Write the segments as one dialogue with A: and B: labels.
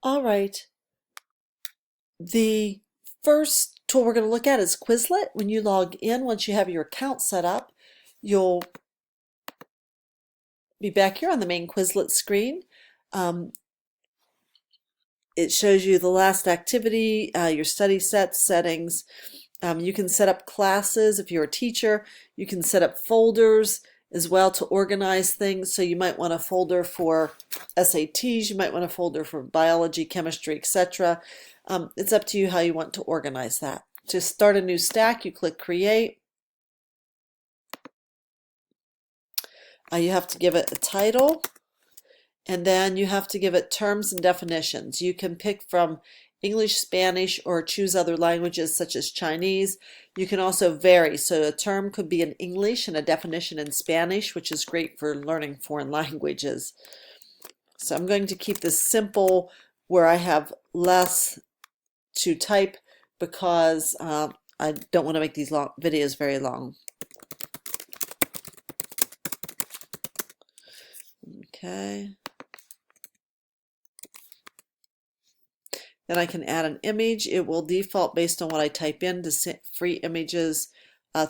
A: All right. The first tool we're going to look at is Quizlet. When you log in, once you have your account set up, you'll be back here on the main Quizlet screen. It shows you the last activity, your study set settings. You can set up classes if you're a teacher. You can set up folders as well to organize things. So you might want a folder for SATs, you might want a folder for biology, chemistry, etc. It's up to you how you want to organize that. To start a new stack, you click Create. You have to give it a title, and then you have to give it terms and definitions. You can pick from English, Spanish, or choose other languages such as Chinese. You can also vary, so a term could be in English and a definition in Spanish, which is great for learning foreign languages. So I'm going to keep this simple where I have less to type because I don't want to make these videos very long. Okay. Then I can add an image. It will default based on what I type in to send free images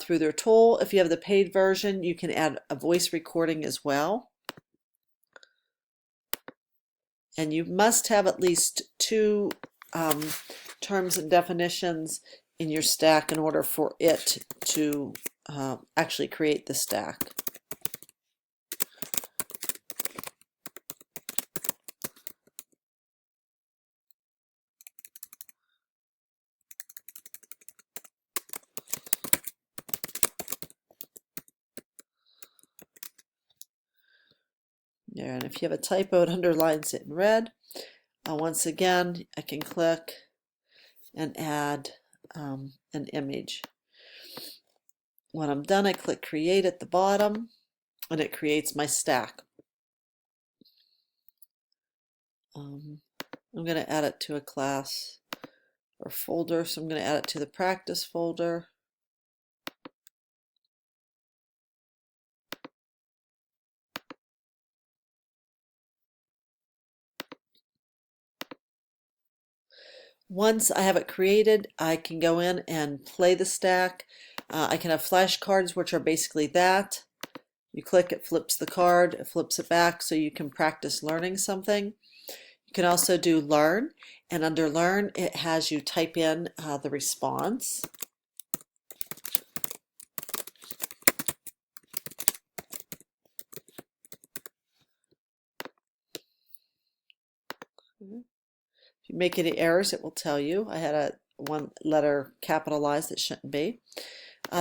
A: through their tool. If you have the paid version, you can add a voice recording as well. And you must have at least 2 terms and definitions in your stack in order for it to actually create the stack. There, and if you have a typo, it underlines it in red. Once again, I can click and add an image. When I'm done, I click Create at the bottom, and it creates my stack. I'm going to add it to a class or folder, so I'm going to add it to the practice folder. Once I have it created, I can go in and play the stack. I can have flashcards, which are basically that. You click, it flips the card, it flips it back, so you can practice learning something. You can also do Learn, and under Learn, it has you type in the response. If you make any errors, it will tell you. I had a 1 letter capitalized that shouldn't be.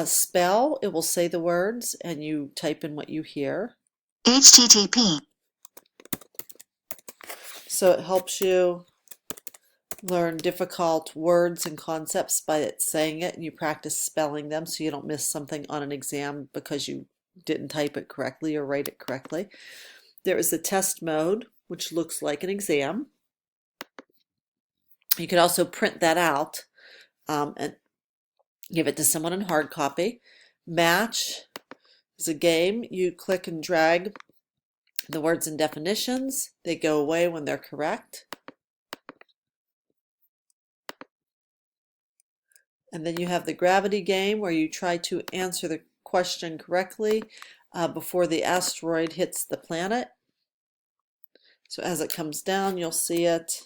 A: Spell, it will say the words, and you type in what you hear.
B: HTTP.
A: So it helps you learn difficult words and concepts by it saying it, and you practice spelling them so you don't miss something on an exam because you didn't type it correctly or write it correctly. There is the test mode, which looks like an exam. You can also print that out and give it to someone in hard copy. Match is a game. You click and drag the words and definitions. They go away when they're correct. And then you have the gravity game where you try to answer the question correctly before the asteroid hits the planet. So as it comes down, you'll see it.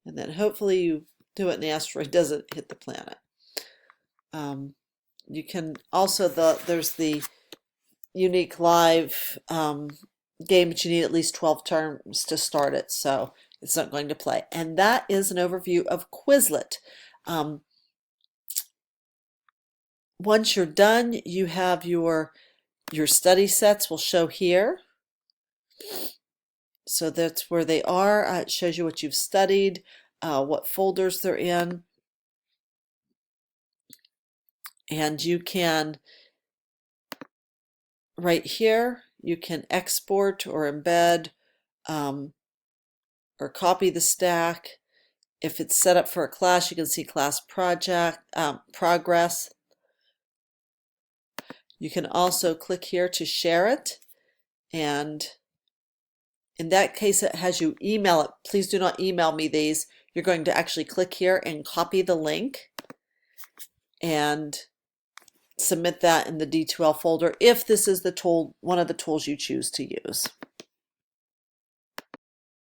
A: And then hopefully you do it and the asteroid doesn't hit the planet. You can also, there's the unique live game, but you need at least 12 turns to start it, so it's not going to play. And that is an overview of Quizlet. Once you're done, you have your study sets will show here. So that's where they are. It shows you what you've studied, what folders they're in. And you can, right here, you can export or embed or copy the stack. If it's set up for a class, you can see class project progress. You can also click here to share it, and in that case it has you email it. Please do not email me these. You're going to actually click here and copy the link and submit that in the D2L folder if this is the tool, one of the tools you choose to use.